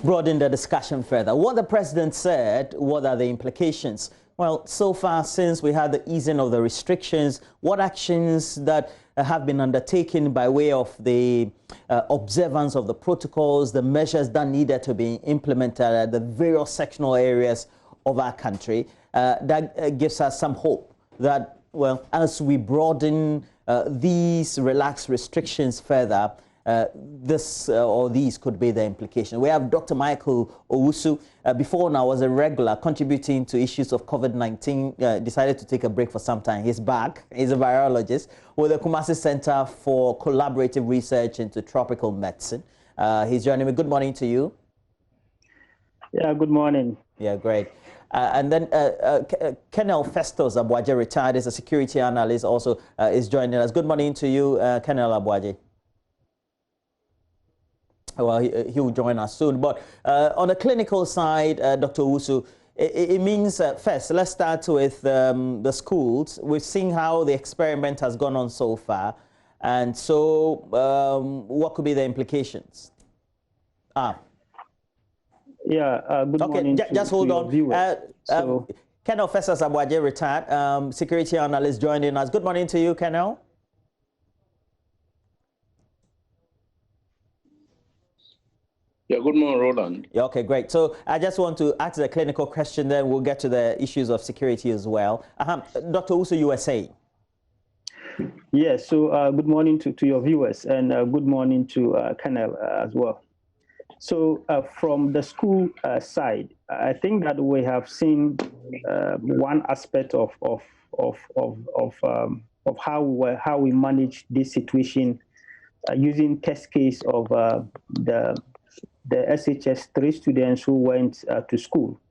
broaden the discussion further. What the president said, what are the implications? Well, so far since we had the easing of the restrictions, what actions that have been undertaken by way of the observance of the protocols, the measures that needed to be implemented at the various sectional areas of our country, that gives us some hope that, well, as we broaden these relaxed restrictions further, these could be the implication. We have Dr. Michael Owusu. Before now was a regular contributing to issues of COVID-19, decided to take a break for some time. He's back. He's a virologist with the Kumasi Center for Collaborative Research into Tropical Medicine. He's joining me. Good morning to you. Yeah, good morning. Yeah, great. And then Colonel Festus Abuaje, retired as a security analyst, also is joining us. Good morning to you, Colonel Abuaje. Well, he will join us soon. But on the clinical side, Dr. Owusu, it means, first, let's start with the schools. We've seen how the experiment has gone on so far. And so what could be the implications? Yeah, good morning. Just hold on. Colonel Festus Abuaje, retired, security analyst, joining us. Good morning to you, Colonel. Yeah, good morning, Roland. Yeah, okay, great. So I just want to ask the clinical question, then we'll get to the issues of security as well. Dr. Owusu, you were saying? Yes, so good morning to your viewers, and good morning to Colonel as well. So from the school side, I think that we have seen one aspect of how we manage this situation using test case of the SHS 3 students who went to school,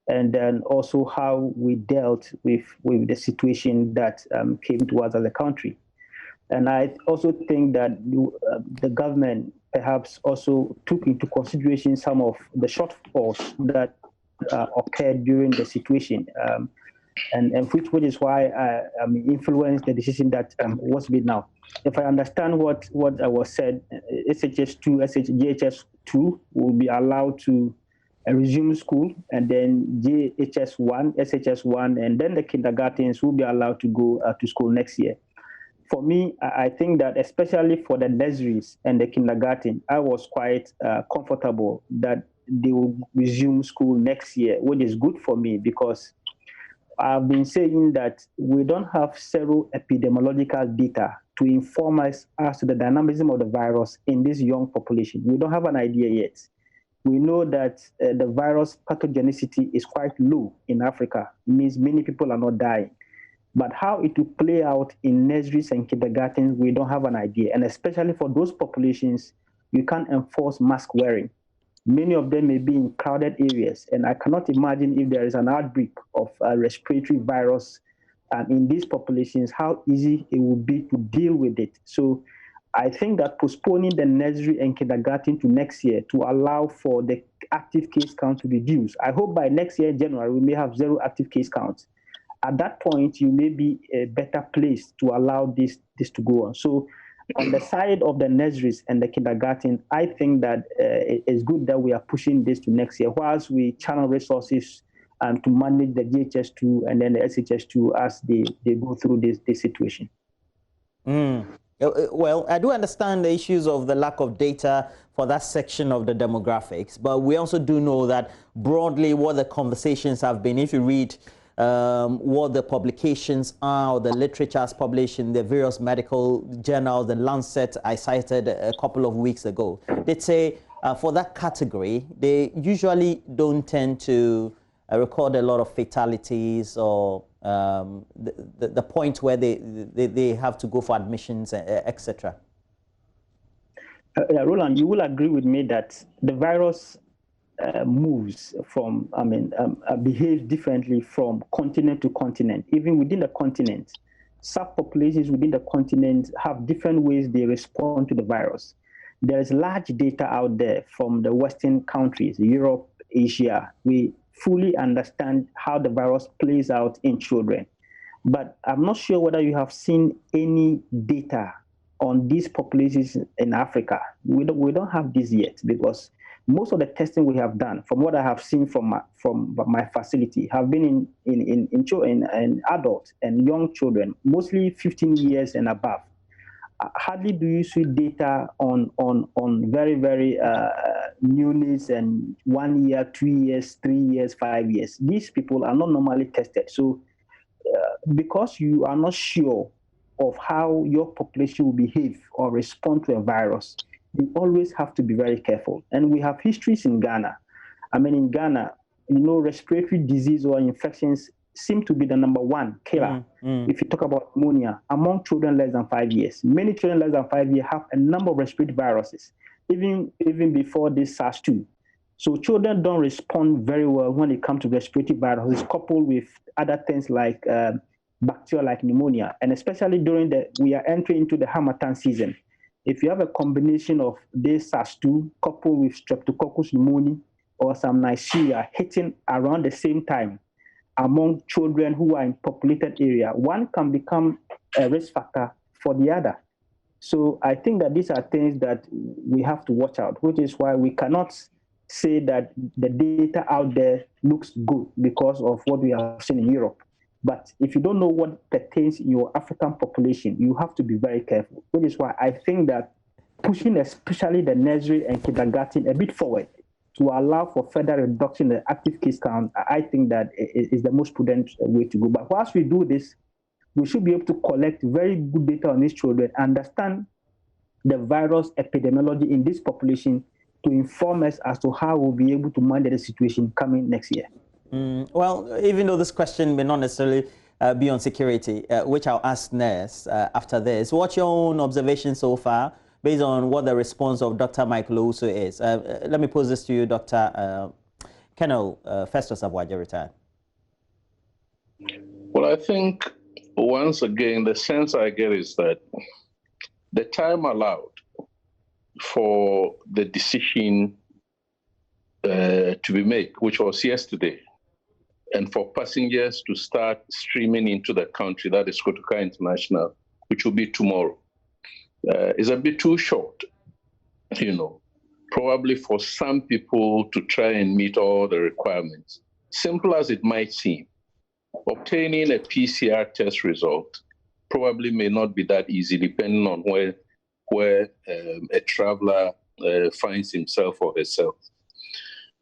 and then also how we dealt with the situation that came to us as a country. And I also think that the government perhaps also took into consideration some of the shortfalls that occurred during the situation, and which is why I influenced the decision that was made now. If I understand what was said, SHS2, JHS2 will be allowed to resume school, and then JHS1, SHS1, and then the kindergartens will be allowed to go to school next year. For me, I think that especially for the nurseries and the kindergarten, I was quite comfortable that they will resume school next year, which is good for me because I've been saying that we don't have several epidemiological data to inform us as to the dynamism of the virus in this young population. We don't have an idea yet. We know that the virus pathogenicity is quite low in Africa. It means many people are not dying. But how it will play out in nurseries and kindergartens, we don't have an idea. And especially for those populations, you can't enforce mask wearing. Many of them may be in crowded areas, and I cannot imagine if there is an outbreak of a respiratory virus in these populations, how easy it will be to deal with it. So I think that postponing the nursery and kindergarten to next year to allow for the active case count to reduce. I hope by next year, January, we may have 0 active case counts. At that point, you may be a better place to allow this to go on. So on the side of the nurseries and the kindergarten, I think that it's good that we are pushing this to next year, whilst we channel resources to manage the GHS2 and then the SHS2 as they go through this situation. Well, I do understand the issues of the lack of data for that section of the demographics, but we also do know that broadly what the conversations have been. If you read what the publications are, or the literature is published in the various medical journals, the Lancet I cited a couple of weeks ago, they'd say for that category, they usually don't tend to record a lot of fatalities or the point where they have to go for admissions, etc. Roland, you will agree with me that the virus moves from, behaves differently from continent to continent. Even within the continent, subpopulations within the continent have different ways they respond to the virus. There is large data out there from the Western countries, Europe, Asia. We fully understand how the virus plays out in children. But I'm not sure whether you have seen any data on these populations in Africa. We don't have this yet because most of the testing we have done, from what I have seen from my facility, have been in children and adults and young children, mostly 15 years and above. Hardly do you see data on very newness and 1 year, 2 years, 3 years, 5 years. These people are not normally tested. So because you are not sure of how your population will behave or respond to a virus, you always have to be very careful. And we have histories in Ghana. I mean, in Ghana, respiratory disease or infections seem to be the #1 killer. If you talk about pneumonia among children less than 5 years. Many children less than 5 years have a number of respiratory viruses, even before this SARS-2. So children don't respond very well when it comes to respiratory viruses, coupled with other things like bacteria like pneumonia, and especially we are entering into the Harmattan season. If you have a combination of this SARS-2 coupled with Streptococcus pneumoniae or some Neisseria hitting around the same time among children who are in populated area, one can become a risk factor for the other. So I think that these are things that we have to watch out, which is why we cannot say that the data out there looks good because of what we have seen in Europe. But if you don't know what pertains in your African population, you have to be very careful, which is why I think that pushing especially the nursery and kindergarten a bit forward to allow for further reduction in the active case count, I think that is the most prudent way to go. But whilst we do this, we should be able to collect very good data on these children, understand the virus epidemiology in this population to inform us as to how we'll be able to manage the situation coming next year. Well, even though this question may not necessarily be on security, which I'll ask next after this, what's your own observation so far based on what the response of Dr. Michael Owusu is? Let me pose this to you, Dr. Colonel Festus Aboagye, retired. Well, I think, once again, the sense I get is that the time allowed for the decision to be made, which was yesterday, and for passengers to start streaming into the country, that is Kotoka International, which will be tomorrow, is a bit too short, probably for some people to try and meet all the requirements. Simple as it might seem, obtaining a PCR test result probably may not be that easy, depending on where a traveler finds himself or herself.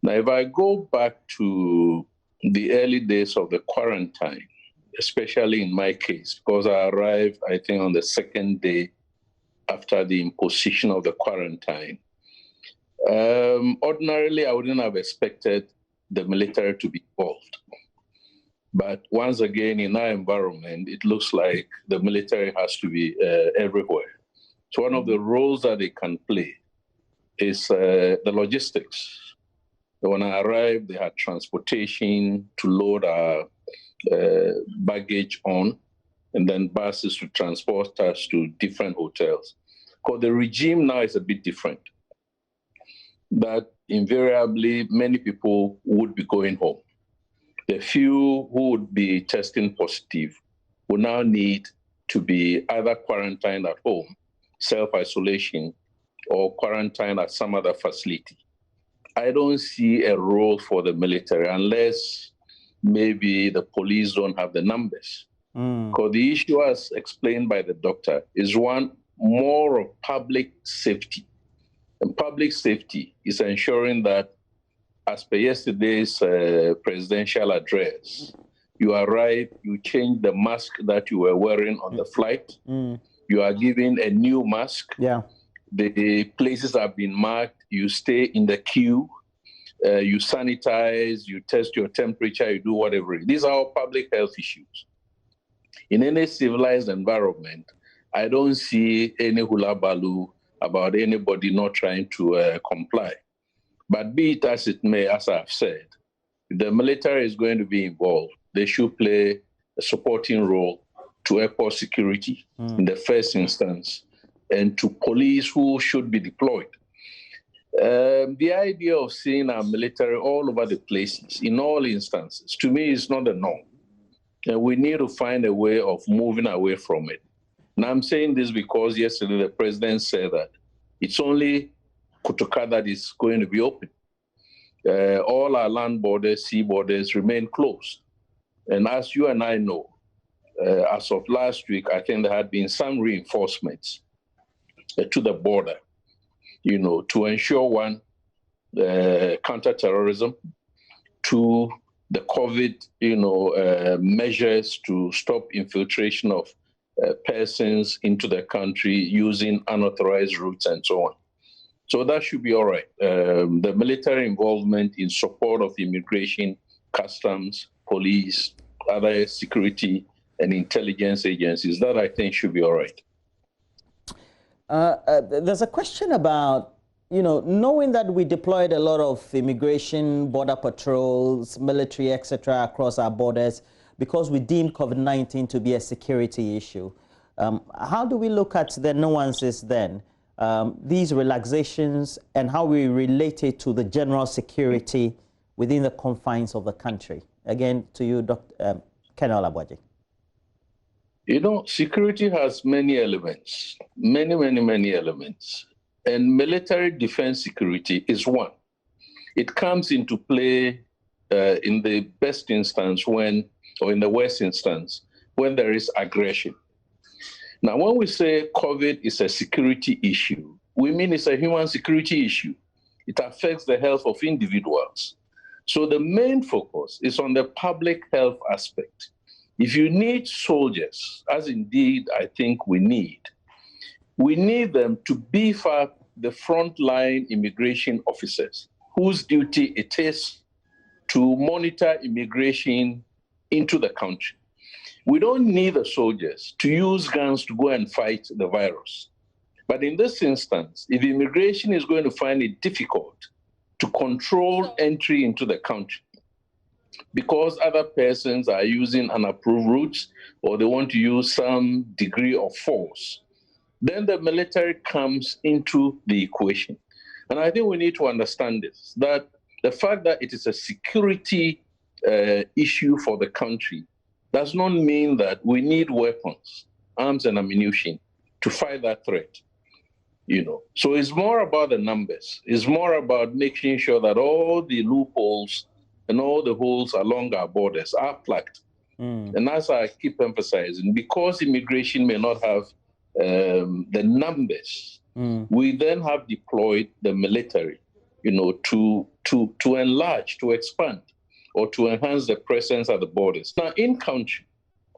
Now, if I go back to the early days of the quarantine, especially in my case, because I arrived, I think, on the second day after the imposition of the quarantine, ordinarily, I wouldn't have expected the military to be involved. But once again, in our environment, it looks like the military has to be everywhere. So one of the roles that they can play is the logistics. When I arrived, they had transportation to load our baggage on, and then buses to transport us to different hotels. Because the regime now is a bit different. That invariably, many people would be going home. The few who would be testing positive will now need to be either quarantined at home, self-isolation, or quarantined at some other facility. I don't see a role for the military unless maybe the police don't have the numbers. Because the issue, as explained by the doctor, is one more of public safety. And public safety is ensuring that, as per yesterday's presidential address, you arrive, you change the mask that you were wearing on the flight. You are given a new mask. Yeah. The places have been marked. You stay in the queue. You sanitize. You test your temperature. You do whatever. These are all public health issues. In any civilized environment, I don't see any hula baloo about anybody not trying to comply. But be it as it may, as I've said, if the military is going to be involved, they should play a supporting role to airport security in the first instance, and to police who should be deployed. The idea of seeing our military all over the places, in all instances, to me is not the norm. And we need to find a way of moving away from it. And I'm saying this because yesterday the president said that it's only Kotoka that is going to be open. all our land borders, sea borders remain closed. And as you and I know, as of last week, I think there had been some reinforcements to the border, to ensure one, counter-terrorism, two, the COVID, measures to stop infiltration of persons into the country using unauthorized routes and so on. So that should be all right. The military involvement in support of immigration, customs, police, other security and intelligence agencies, that I think should be all right. There's a question about, knowing that we deployed a lot of immigration, border patrols, military, etc., across our borders because we deemed COVID-19 to be a security issue. How do we look at the nuances then, these relaxations, and how we relate it to the general security within the confines of the country? Again, to you, Dr. Colonel Aboagye. Security has many elements, many elements. And military defense security is one. It comes into play in the best instance or in the worst instance, when there is aggression. Now, when we say COVID is a security issue, we mean it's a human security issue. It affects the health of individuals. So the main focus is on the public health aspect. If you need soldiers, as indeed I think we need them to beef up the frontline immigration officers whose duty it is to monitor immigration into the country. We don't need the soldiers to use guns to go and fight the virus. But in this instance, if immigration is going to find it difficult to control entry into the country because other persons are using unapproved routes or they want to use some degree of force, then the military comes into the equation. And I think we need to understand this, that the fact that it is a security issue for the country does not mean that we need weapons, arms and ammunition to fight that threat. So it's more about the numbers. It's more about making sure that all the loopholes and all the holes along our borders are plugged. And as I keep emphasizing, because immigration may not have the numbers, we then have deployed the military, to enlarge, to expand, or to enhance the presence at the borders. Now, in country,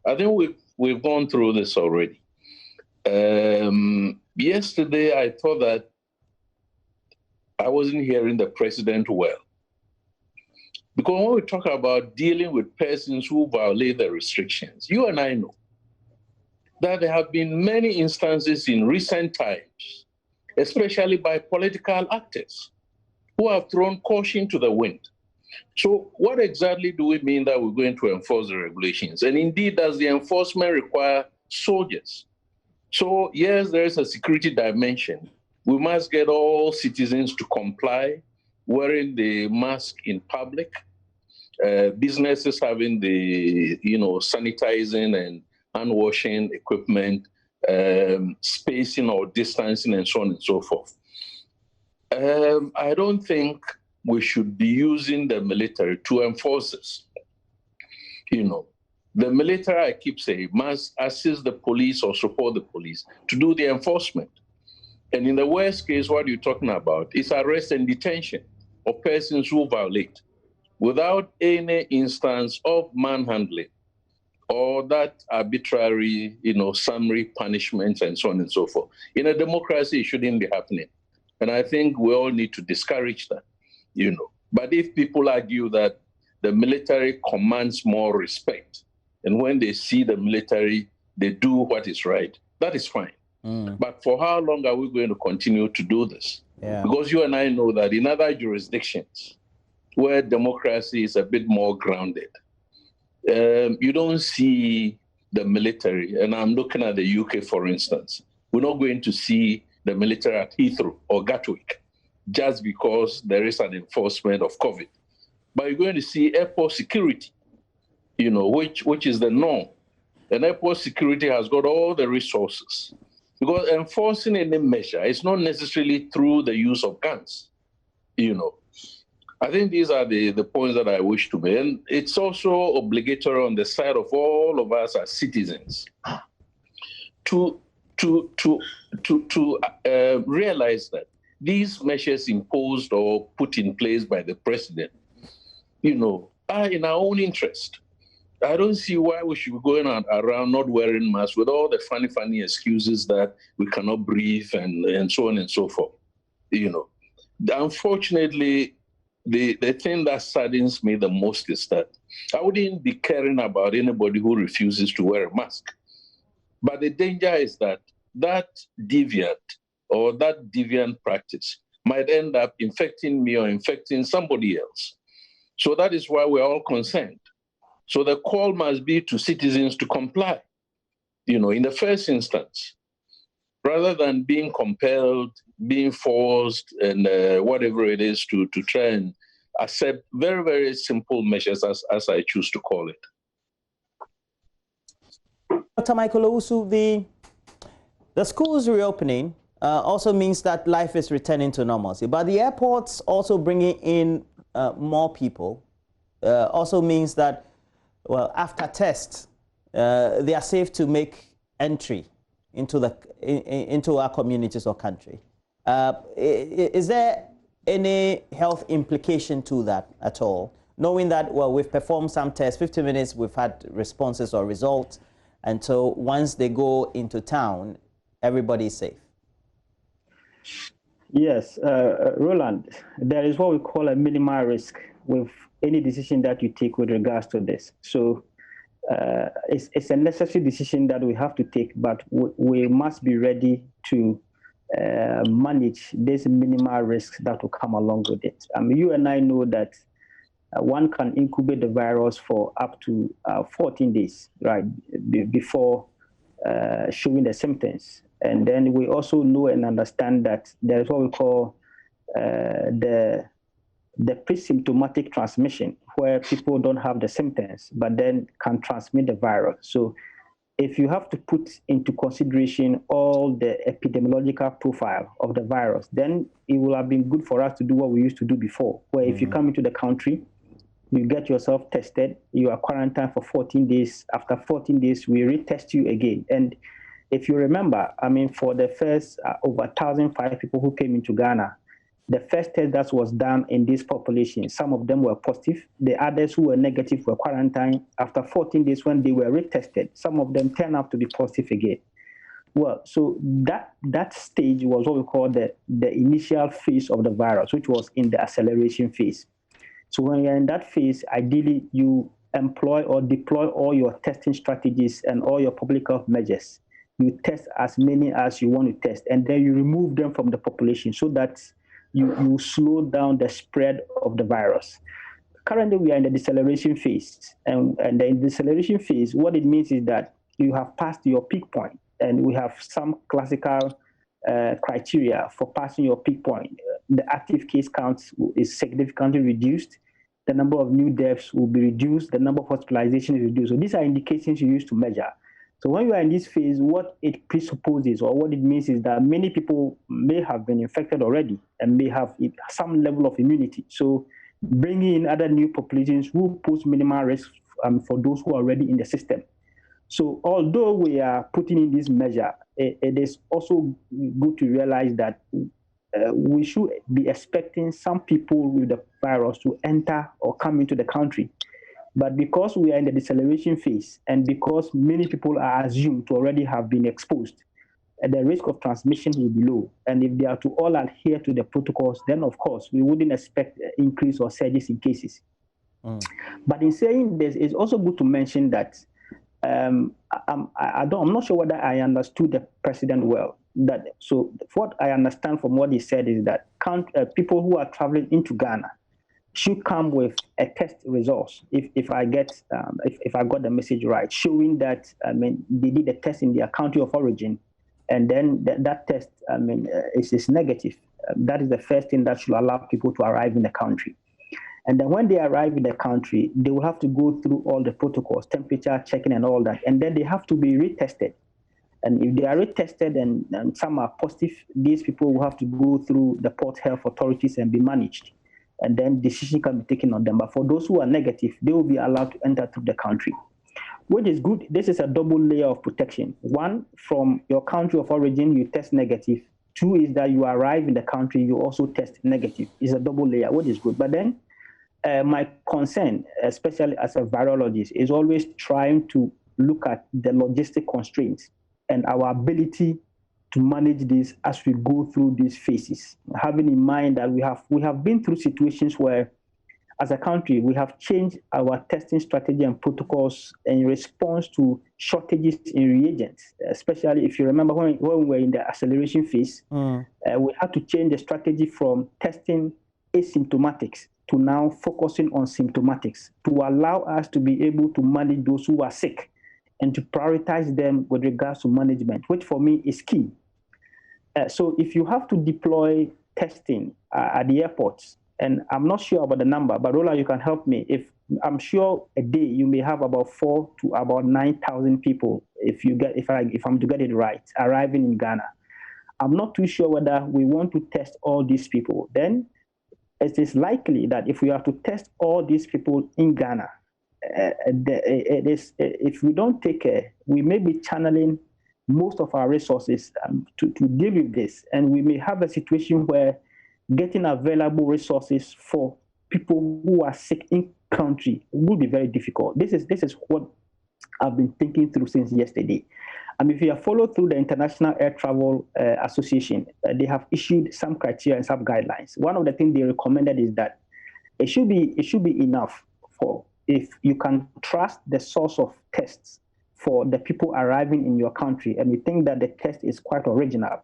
I think we've gone through this already. Yesterday, I thought that I wasn't hearing the president well. Because when we talk about dealing with persons who violate the restrictions, you and I know that there have been many instances in recent times, especially by political actors, who have thrown caution to the wind. So what exactly do we mean that we're going to enforce the regulations? And indeed, does the enforcement require soldiers? So yes, there is a security dimension. We must get all citizens to comply, wearing the mask in public, businesses having the sanitizing and hand washing equipment, spacing or distancing, and so on and so forth. I don't think we should be using the military to enforce this. The military, I keep saying, must assist the police or support the police to do the enforcement. And in the worst case, what you're talking about is arrest and detention of persons who violate without any instance of manhandling or that arbitrary, summary punishments and so on and so forth. In a democracy, it shouldn't be happening. And I think we all need to discourage that, But if people argue that the military commands more respect, and when they see the military, they do what is right, that is fine. But for how long are we going to continue to do this? Yeah. Because you and I know that in other jurisdictions where democracy is a bit more grounded, you don't see the military, and I'm looking at the UK, for instance. We're not going to see the military at Heathrow or Gatwick just because there is an enforcement of COVID. But you're going to see airport security, which is the norm. And airport security has got all the resources. Because enforcing any measure is not necessarily through the use of guns, I think these are the points that I wish to make. And it's also obligatory on the side of all of us as citizens to realize that these measures imposed or put in place by the president, are in our own interest. I don't see why we should be going around not wearing masks with all the funny excuses that we cannot breathe and so on and so forth. Unfortunately, the thing that saddens me the most is that I wouldn't be caring about anybody who refuses to wear a mask. But the danger is that deviant practice might end up infecting me or infecting somebody else. So that is why we're all concerned. So the call must be to citizens to comply, in the first instance, rather than being compelled, being forced, and whatever it is to try and accept very, very simple measures, as I choose to call it. Dr. Michael Owusu, the schools reopening also means that life is returning to normalcy, but the airports also bringing in more people also means that, well, after tests, they are safe to make entry into our communities or country. Is there any health implication to that at all? Knowing that, well, we've performed some tests, 50 minutes, we've had responses or results, and so once they go into town, everybody is safe. Yes, Roland, there is what we call a minimal risk with any decision that you take with regards to this. So it's a necessary decision that we have to take, but we must be ready to manage this minimal risks that will come along with it. You and I know that one can incubate the virus for up to 14 days, right, before showing the symptoms. And then we also know and understand that there is what we call the pre-symptomatic transmission, where people don't have the symptoms, but then can transmit the virus. So if you have to put into consideration all the epidemiological profile of the virus, then it will have been good for us to do what we used to do before, where if you come into the country, you get yourself tested, you are quarantined for 14 days. After 14 days, we retest you again. And if you remember, for the first over 1,005 people who came into Ghana, the first test that was done in this population, some of them were positive. The others who were negative were quarantined. After 14 days, when they were retested, some of them turned out to be positive again. Well, so that stage was what we call the initial phase of the virus, which was in the acceleration phase. So when you're in that phase, ideally you employ or deploy all your testing strategies and all your public health measures. You test as many as you want to test, and then you remove them from the population so that you slow down the spread of the virus. Currently, we are in the deceleration phase. And in the deceleration phase, what it means is that you have passed your peak point, and we have some classical criteria for passing your peak point. The active case count is significantly reduced. The number of new deaths will be reduced. The number of hospitalizations is reduced. So these are indications you use to measure. So when you are in this phase, what it presupposes or what it means is that many people may have been infected already and may have some level of immunity. So bringing in other new populations will pose minimal risk for those who are already in the system. So although we are putting in this measure, it is also good to realize that we should be expecting some people with the virus to enter or come into the country. But because we are in the deceleration phase and because many people are assumed to already have been exposed, the risk of transmission will be low. And if they are to all adhere to the protocols, then of course, we wouldn't expect increase or surges in cases. But in saying this, it's also good to mention that I'm not sure whether I understood the president well. So what I understand from what he said is that people who are traveling into Ghana should come with a test results. If I got the message right, showing that they did a test in their country of origin, and then that test is negative. That is the first thing that should allow people to arrive in the country. And then when they arrive in the country, they will have to go through all the protocols, temperature checking and all that, and then they have to be retested. And if they are retested and some are positive, these people will have to go through the port health authorities and be managed. and then decision can be taken on them. But for those who are negative, they will be allowed to enter through the country, which is good. This is a double layer of protection. One, from your country of origin, you test negative. Two is that you arrive in the country, you also test negative. It's a double layer, which is good. But then my concern, especially as a virologist, is always trying to look at the logistic constraints and our ability to manage this as we go through these phases, having in mind that we have been through situations where, as a country, we have changed our testing strategy and protocols in response to shortages in reagents, especially if you remember when we were in the acceleration phase, we had to change the strategy from testing asymptomatics to now focusing on symptomatics to allow us to be able to manage those who are sick and to prioritize them with regards to management, which for me is key. So if you have to deploy testing at the airports, and I'm not sure about the number, but Roland, you can help me. If I'm sure a day you may have about 4,000 to about 9,000 people, if I'm to get it right, arriving in Ghana. I'm not too sure whether we want to test all these people. Then it is likely that if we have to test all these people in Ghana, if we don't take care, we may be channeling most of our resources to deal with this, and we may have a situation where getting available resources for people who are sick in country will be very difficult. This is what I've been thinking through since yesterday. And if you have followed through the International Air Travel Association, they have issued some criteria and some guidelines. One of the things they recommended is that it should be enough for if you can trust the source of tests for the people arriving in your country, and we think that the test is quite original,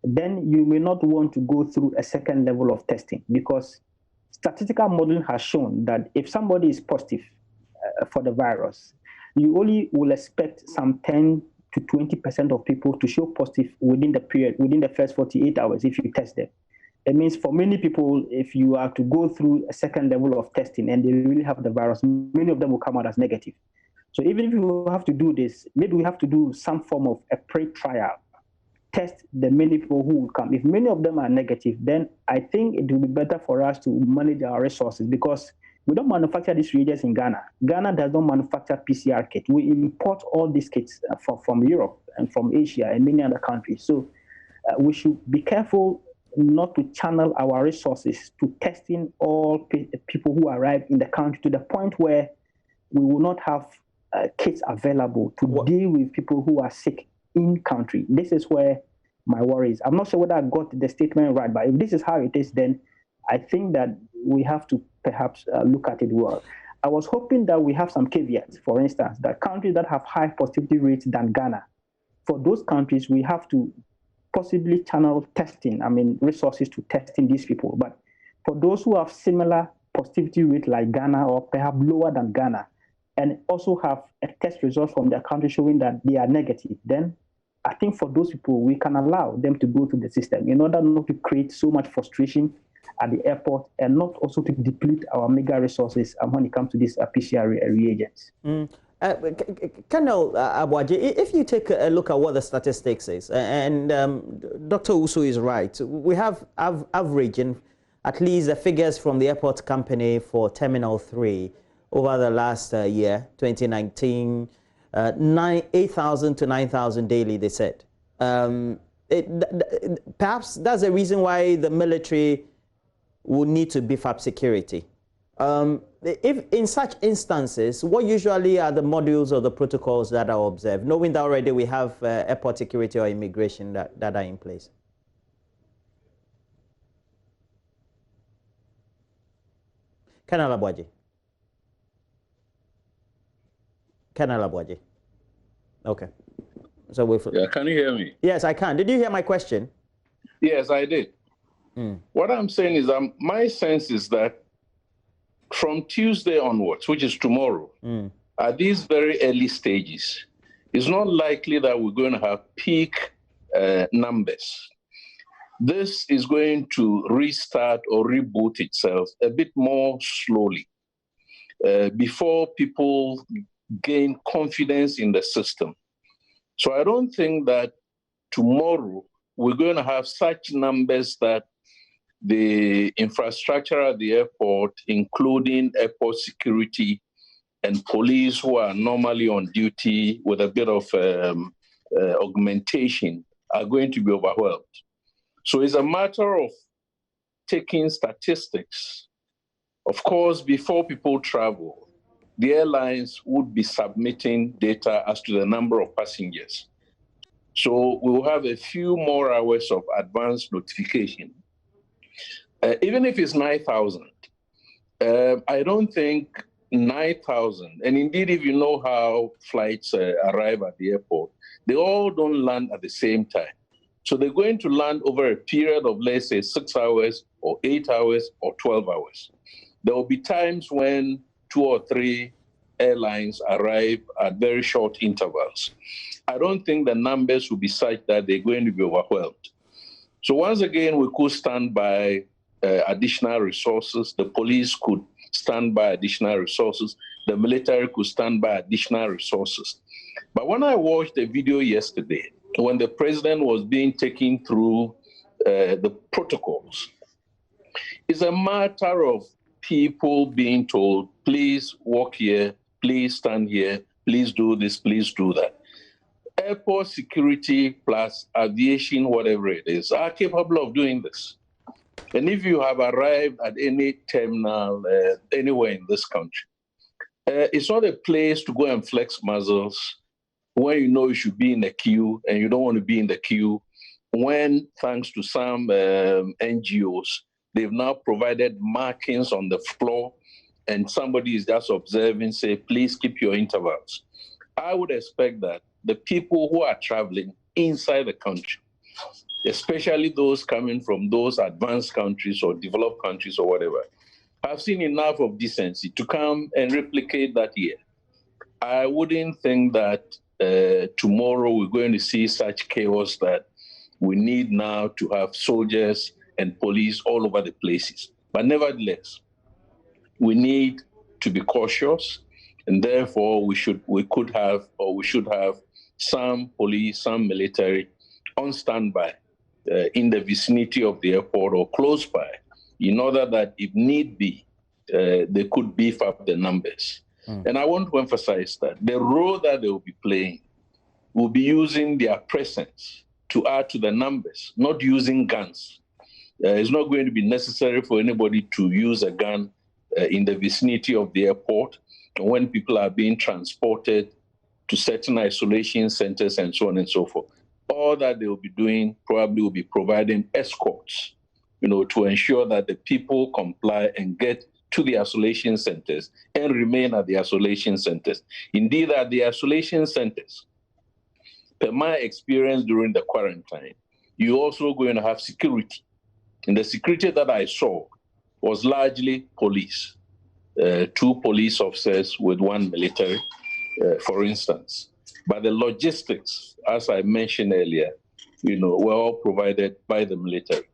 then you may not want to go through a second level of testing, because statistical modeling has shown that if somebody is positive for the virus, you only will expect some 10 to 20% of people to show positive within the first 48 hours if you test them. It means for many people, if you are to go through a second level of testing and they really have the virus, many of them will come out as negative. So even if you have to do this, maybe we have to do some form of a pre-trial, test the many people who will come. If many of them are negative, then I think it will be better for us to manage our resources, because we don't manufacture these reagents in Ghana. Ghana does not manufacture PCR kits. We import all these kits from Europe and from Asia and many other countries. So we should be careful not to channel our resources to testing all people who arrive in the country to the point where we will not have kits available to deal with people who are sick in country. This is where my worry is. I'm not sure whether I got the statement right, but if this is how it is, then I think that we have to perhaps look at it well. I was hoping that we have some caveats, for instance, that countries that have high positivity rates than Ghana, for those countries, we have to possibly channel testing, resources to testing these people. But for those who have similar positivity rate like Ghana or perhaps lower than Ghana, and also have a test result from their country showing that they are negative, then I think for those people, we can allow them to go through the system in order not to create so much frustration at the airport and not also to deplete our mega resources when it comes to these PCR reagents. Colonel Abuaje, if you take a look at what the statistics is, and Dr. Usu is right, we have averaging at least the figures from the airport company for Terminal 3 over the last year, 2019, 8,000 to 9,000 daily, they said. Perhaps that's the reason why the military will need to beef up security. If in such instances, what usually are the modules or the protocols that are observed, knowing that already we have airport security or immigration that are in place? Colonel Abuaje. Colonel Abuaje. Okay. So can you hear me? Yes, I can. Did you hear my question? Yes, I did. What I'm saying is my sense is that from Tuesday onwards, which is tomorrow, at these very early stages, it's not likely that we're going to have peak numbers. This is going to restart or reboot itself a bit more slowly before people gain confidence in the system. So I don't think that tomorrow we're going to have such numbers that the infrastructure at the airport, including airport security and police who are normally on duty with a bit of augmentation, are going to be overwhelmed. So it's a matter of taking statistics. Of course, before people travel, the airlines would be submitting data as to the number of passengers. So we'll have a few more hours of advance notification. Even if it's 9,000, I don't think 9,000, and indeed, if you know how flights arrive at the airport, they all don't land at the same time. So they're going to land over a period of, let's say, 6 hours or 8 hours or 12 hours. There will be times when 2 or 3 airlines arrive at very short intervals. I don't think the numbers will be such that they're going to be overwhelmed. So once again, we could stand by additional resources. The police could stand by additional resources. The military could stand by additional resources. But when I watched the video yesterday, when the president was being taken through the protocols, it's a matter of people being told, please walk here, please stand here, please do this, please do that. Airport security plus aviation, whatever it is, are capable of doing this. And if you have arrived at any terminal anywhere in this country, it's not a place to go and flex muscles when you know you should be in the queue and you don't want to be in the queue, when, thanks to some NGOs, they've now provided markings on the floor and somebody is just observing, say, please keep your intervals. I would expect that the people who are traveling inside the country, especially those coming from those advanced countries or developed countries or whatever, have seen enough of decency to come and replicate that here. I wouldn't think that tomorrow we're going to see such chaos that we need now to have soldiers and police all over the places. But nevertheless, we need to be cautious, and therefore we should have some police, some military on standby in the vicinity of the airport or close by, in order that if need be, they could beef up the numbers. And I want to emphasize that the role that they will be playing will be using their presence to add to the numbers, not using guns. It's not going to be necessary for anybody to use a gun in the vicinity of the airport when people are being transported to certain isolation centers and so on and so forth. All that they will be doing probably will be providing escorts, to ensure that the people comply and get to the isolation centers and remain at the isolation centers. Indeed, at the isolation centers, per my experience during the quarantine, you're also going to have security. And the security that I saw was largely police, 2 police officers with 1 military, for instance. But the logistics, as I mentioned earlier, were all provided by the military.